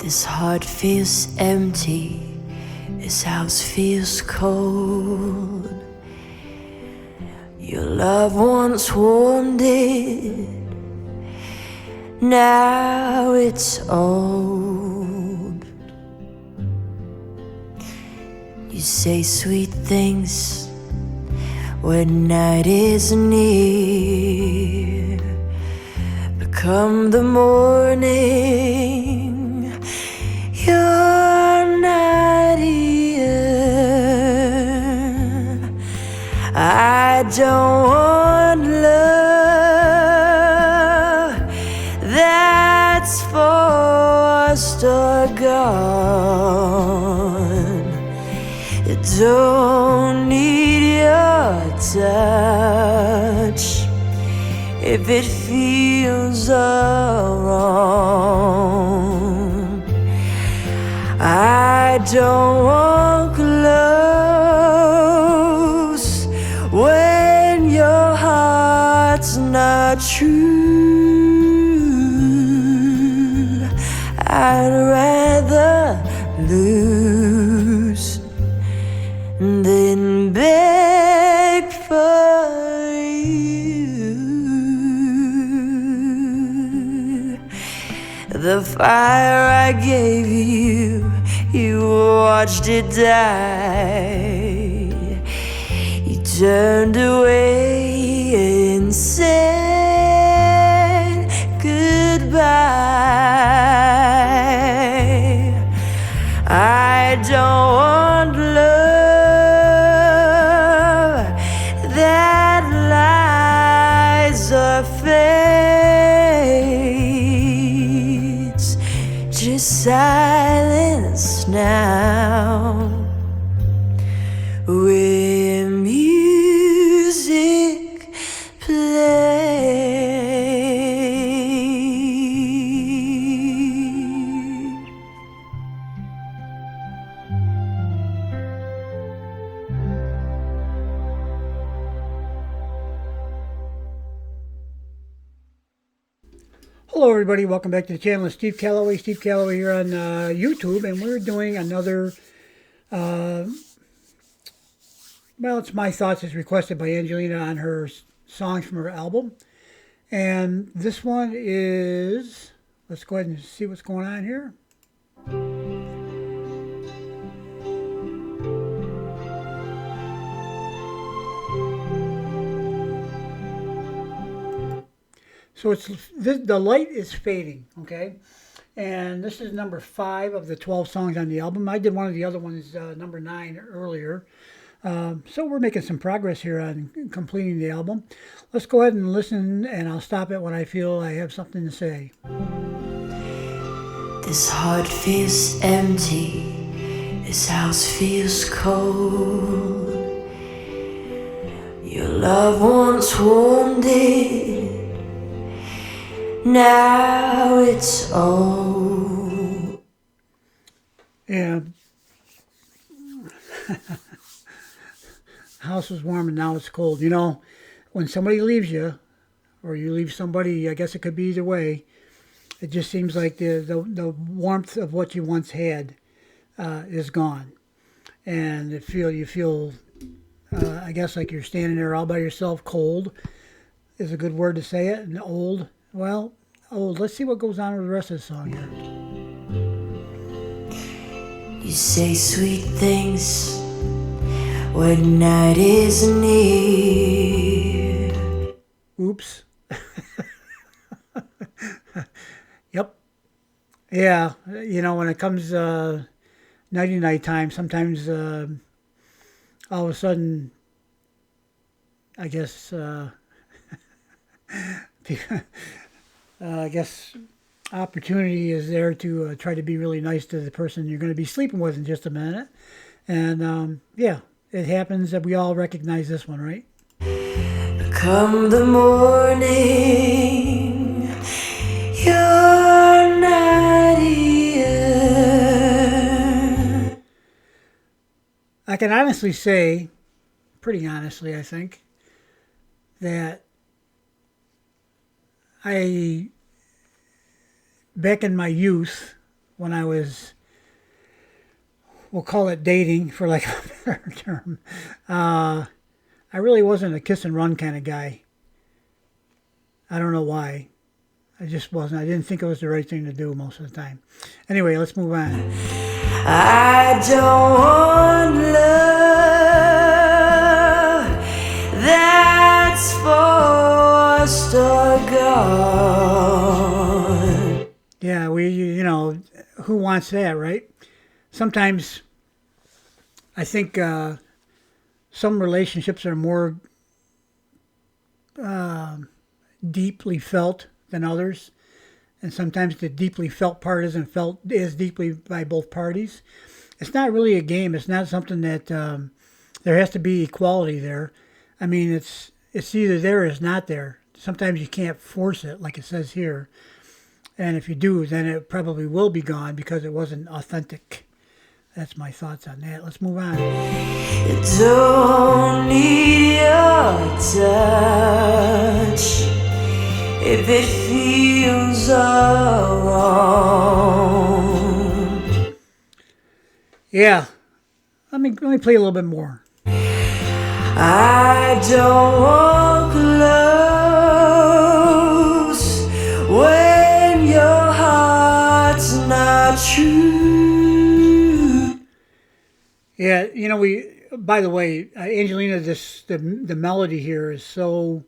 This heart feels empty, this house feels cold. Your love once warmed it, now it's old. You say sweet things when night is near, but come the morning, you're not here. I don't want love that's forced or gone. You don't need your touch if it feels wrong. I don't want close when your heart's not true. I'd rather lose than beg for you. The fire I gave you, you watched it die. You turned away and said goodbye. I don't want love that lies or fades, just silence now, where music plays. Hello everybody, welcome back to the channel. It's Steve Calloway here on YouTube, and we're doing another, well, it's my thoughts as requested by Angelina on her songs from her album. And this one is, let's go ahead and see what's going on here. So it's the light is fading, okay? And this is number 5 of the 12 songs on the album. I did one of the other ones, number 9 earlier. So we're making some progress here on completing the album. Let's go ahead and listen, and I'll stop it when I feel I have something to say. This heart feels empty, this house feels cold. Your love once warmed it, now it's old. Yeah. House was warm and now it's cold. You know, when somebody leaves you, or you leave somebody, I guess it could be either way, it just seems like the warmth of what you once had is gone. And you feel, I guess, like you're standing there all by yourself. Cold is a good word to say it. And old, well, old. Let's see what goes on with the rest of the song here. You say sweet things when night is near. Oops. Yep. Yeah, you know, when it comes night time, sometimes all of a sudden, I guess, I guess opportunity is there to try to be really nice to the person you're going to be sleeping with in just a minute. And yeah, it happens that we all recognize this one, right? Come the morning, you're not here. I can honestly say, pretty honestly, I think, that back in my youth, when I was, we'll call it dating for like a better term. I really wasn't a kiss and run kind of guy. I don't know why. I just wasn't. I didn't think it was the right thing to do most of the time. Anyway, let's move on. I don't want love that's forced or gone. Yeah, who wants that, right? Sometimes I think some relationships are more deeply felt than others. And sometimes the deeply felt part isn't felt as deeply by both parties. It's not really a game. It's not something that there has to be equality there. I mean, it's either there or it's not there. Sometimes you can't force it, like it says here. And if you do, then it probably will be gone because it wasn't authentic. That's my thoughts on that. Let's move on. Don't need your touch if it feels wrong. Yeah. Let me play a little bit more. I don't want close when your heart's not true. Yeah, by the way, Angelina, the melody here is so,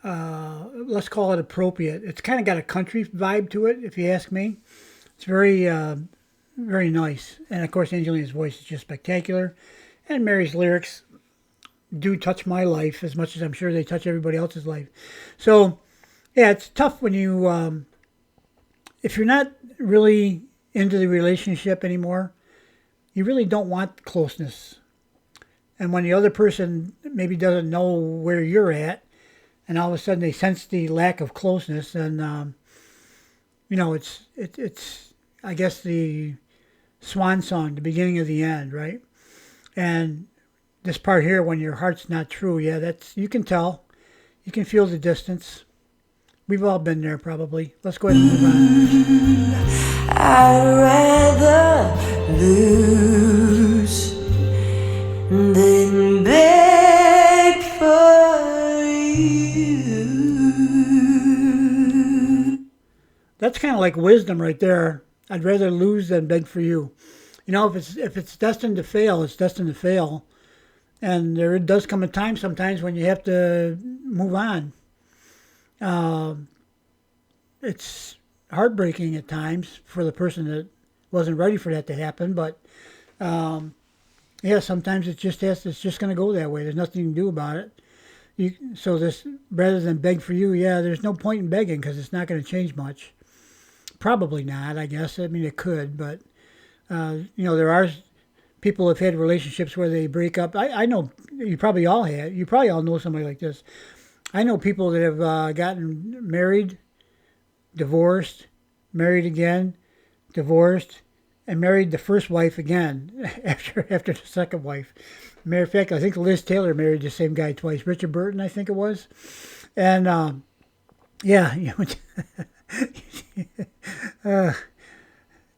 let's call it appropriate. It's kind of got a country vibe to it, if you ask me. It's very, very nice. And of course, Angelina's voice is just spectacular. And Mary's lyrics do touch my life as much as I'm sure they touch everybody else's life. So, yeah, it's tough when you, if you're not really into the relationship anymore, you really don't want closeness. And when the other person maybe doesn't know where you're at, and all of a sudden they sense the lack of closeness, and it's I guess the swan song, the beginning of the end, right? And this part here, when your heart's not true, yeah, you can tell, you can feel the distance. We've all been there probably. Let's go ahead and move on. I'd rather lose than beg for you. That's kind of like wisdom right there. I'd rather lose than beg for you. If it's destined to fail, it's destined to fail. And there does come a time sometimes when you have to move on. It's heartbreaking at times for the person that wasn't ready for that to happen. But yeah, sometimes it's just going to go that way. There's nothing you can do about it. So this, rather than beg for you, yeah, there's no point in begging because it's not going to change much. Probably not, I guess. I mean, it could, but there are people who've had relationships where they break up. I know you probably all had. You probably all know somebody like this. I know people that have gotten married, divorced, married again, divorced, and married the first wife again after the second wife. Matter of fact, I think Liz Taylor married the same guy twice. Richard Burton, I think it was. And yeah,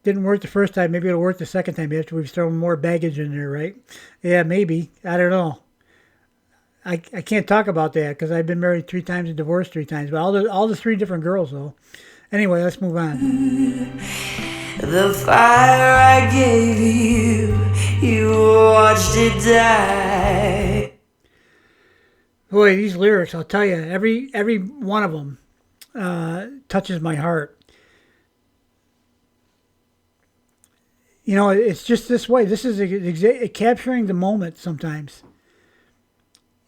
didn't work the first time. Maybe it'll work the second time after we've thrown more baggage in there, right? Yeah, maybe. I don't know. I can't talk about that because I've been married 3 times and divorced 3 times. But all the 3 different girls, though. Anyway, let's move on. The fire I gave you, you watched it die. Boy, these lyrics, I'll tell you, every one of them touches my heart. It's just this way. This is capturing the moment sometimes.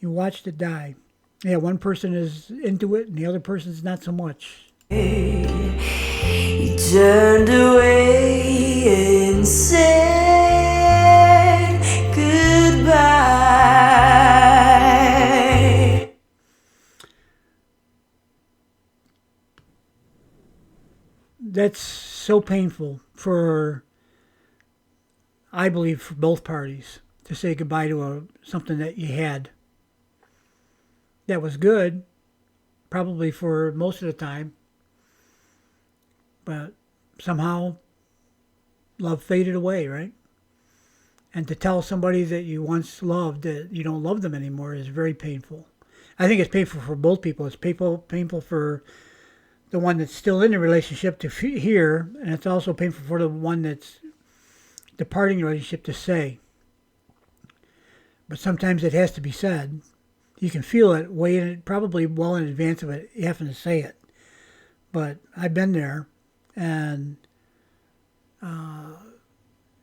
You watched it die. Yeah, one person is into it and the other person's not so much. You turned away and said goodbye. That's so painful I believe, for both parties to say goodbye to something that you had. That was good, probably for most of the time. But somehow love faded away, right? And to tell somebody that you once loved that you don't love them anymore is very painful. I think it's painful for both people. It's painful for the one that's still in the relationship to hear, and it's also painful for the one that's departing the relationship to say. But sometimes it has to be said. You can feel it probably well in advance of it having to say it. But I've been there, and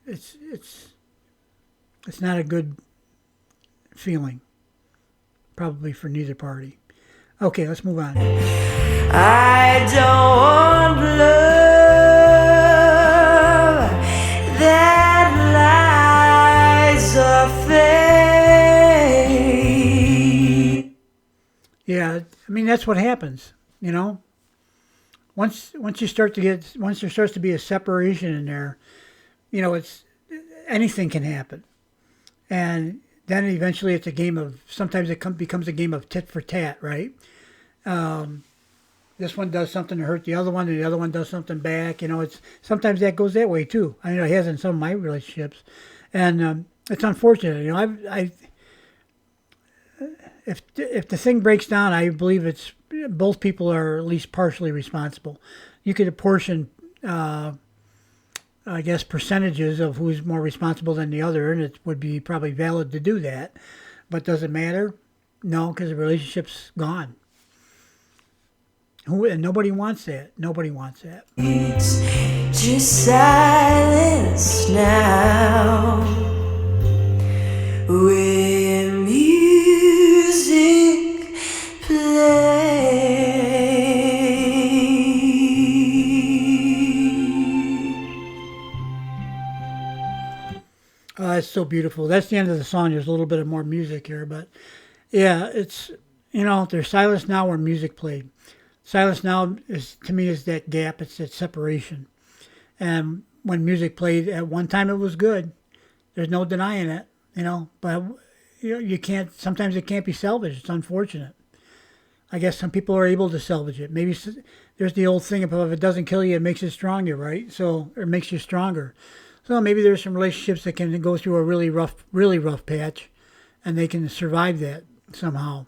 it's not a good feeling, probably for neither party. Okay, let's move on. I don't want love that lies a fate. Yeah, I mean that's what happens, you know. Once there starts to be a separation in there, you know, anything can happen, and then eventually it's a game of, sometimes it becomes a game of tit for tat, right? This one does something to hurt the other one, and the other one does something back. You know, it's sometimes that goes that way too. I know it has in some of my relationships, and it's unfortunate. You know, if the thing breaks down, I believe it's both people are at least partially responsible. You could apportion, I guess, percentages of who's more responsible than the other, and it would be probably valid to do that. But does it matter? No, because the relationship's gone. And nobody wants that. Nobody wants that. It's just silence now, where music plays. Oh, that's so beautiful. That's the end of the song. There's a little bit of more music here, but yeah, it's, you know, there's silence now where music played. Silence now is, to me, is that gap. It's that separation. And when music played at one time, it was good. There's no denying it, you know. But you can't. Sometimes it can't be salvaged. It's unfortunate. I guess some people are able to salvage it. Maybe there's the old thing about if it doesn't kill you, it makes it stronger, right? So it makes you stronger. So maybe there's some relationships that can go through a really rough patch, and they can survive that somehow.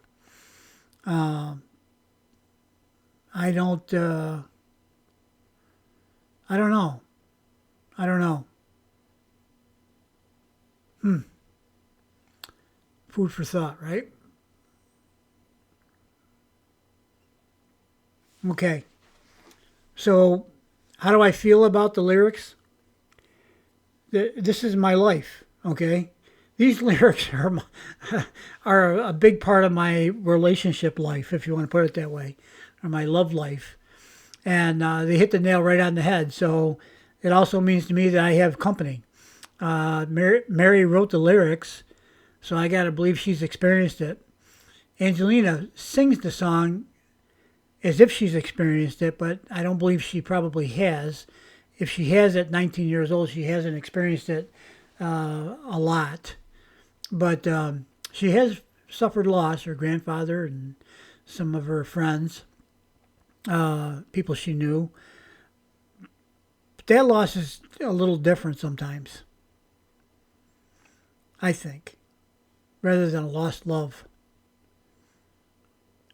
I don't know. Food for thought, right? Okay. So, how do I feel about the lyrics? This is my life, okay? These lyrics are a big part of my relationship life, if you want to put it that way, or my love life. And they hit the nail right on the head. So it also means to me that I have company. Mary wrote the lyrics, so I got to believe she's experienced it. Angelina sings the song as if she's experienced it, but I don't believe she probably has. If she has at 19 years old, she hasn't experienced it a lot. But she has suffered loss, her grandfather and some of her friends, people she knew. But that loss is a little different sometimes, I think, rather than a lost love,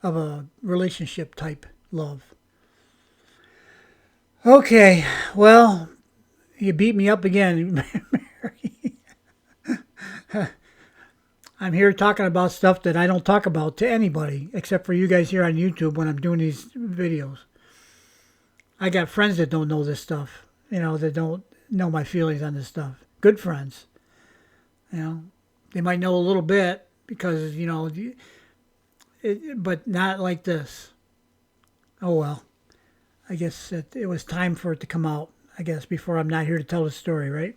of a relationship type love. Okay, well, you beat me up again, Mary. I'm here talking about stuff that I don't talk about to anybody, except for you guys here on YouTube when I'm doing these videos. I got friends that don't know this stuff, you know, that don't know my feelings on this stuff. Good friends. You know, they might know a little bit because, you know, but not like this. Oh, well. I guess it was time for it to come out, I guess, before I'm not here to tell the story, right?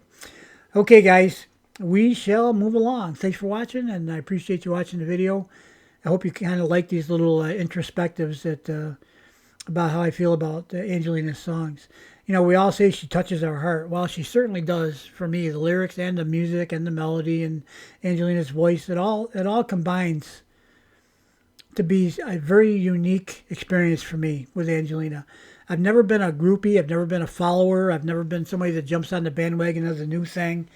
Okay, guys, we shall move along. Thanks for watching, and I appreciate you watching the video. I hope you kind of like these little introspectives that about how I feel about Angelina's songs. You know, we all say she touches our heart. Well, she certainly does for me. The lyrics and the music and the melody and Angelina's voice, it all combines to be a very unique experience for me with Angelina. I've never been a groupie. I've never been a follower. I've never been somebody that jumps on the bandwagon of the new thing.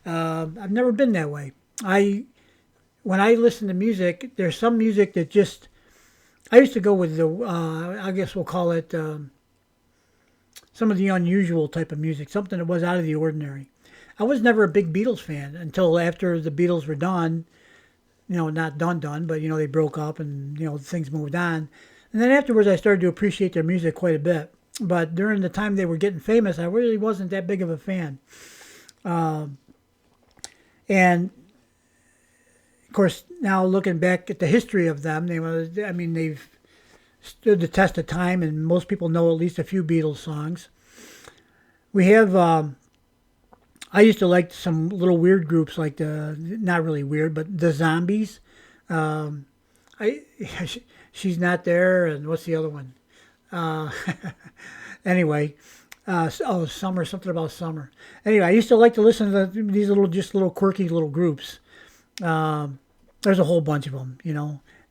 I've never been that way. When I listen to music, there's some music that just I used to go with the I guess we'll call it some of the unusual type of music, something that was out of the ordinary. I was never a big Beatles fan until after the Beatles were done. Not done, but they broke up and things moved on. And then afterwards, I started to appreciate their music quite a bit. But during the time they were getting famous, I really wasn't that big of a fan. And of course, now looking back at the history of them, they've stood the test of time, and most people know at least a few Beatles songs. We have. I used to like some little weird groups like not really weird, but the Zombies. I she's not there, and what's the other one? Uh, anyway, Summer, something about Summer. Anyway, I used to like to listen to these little quirky little groups. There's a whole bunch of them.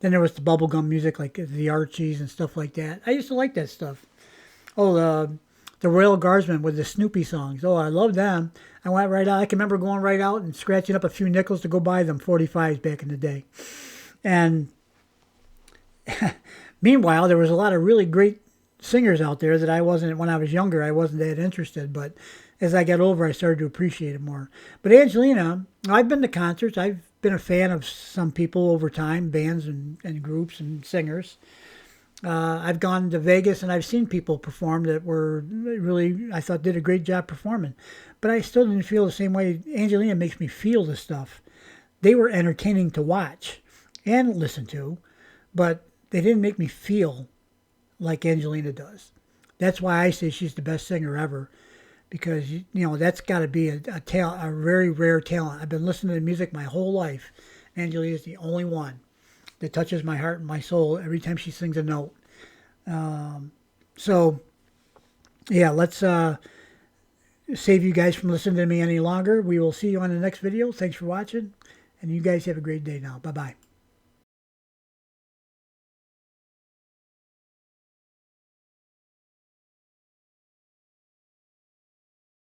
Then there was the bubblegum music like the Archies and stuff like that. I used to like that stuff. Oh, the Royal Guardsmen with the Snoopy songs. Oh, I love them. I went right out. I can remember going right out and scratching up a few nickels to go buy them 45s back in the day. And meanwhile, there was a lot of really great singers out there that when I was younger, I wasn't that interested. But as I got older, I started to appreciate it more. But Angelina, I've been to concerts. I've been a fan of some people over time, bands and groups and singers. I've gone to Vegas and I've seen people perform that were really, I thought, did a great job performing. But I still didn't feel the same way. Angelina makes me feel the stuff. They were entertaining to watch and listen to, but they didn't make me feel like Angelina does. That's why I say she's the best singer ever, because that's got to be a talent, a very rare talent. I've been listening to music my whole life. Angelina is the only one that touches my heart and my soul every time she sings a note. So, yeah, let's save you guys from listening to me any longer. We will see you on the next video. Thanks for watching, and you guys have a great day now. Bye-bye.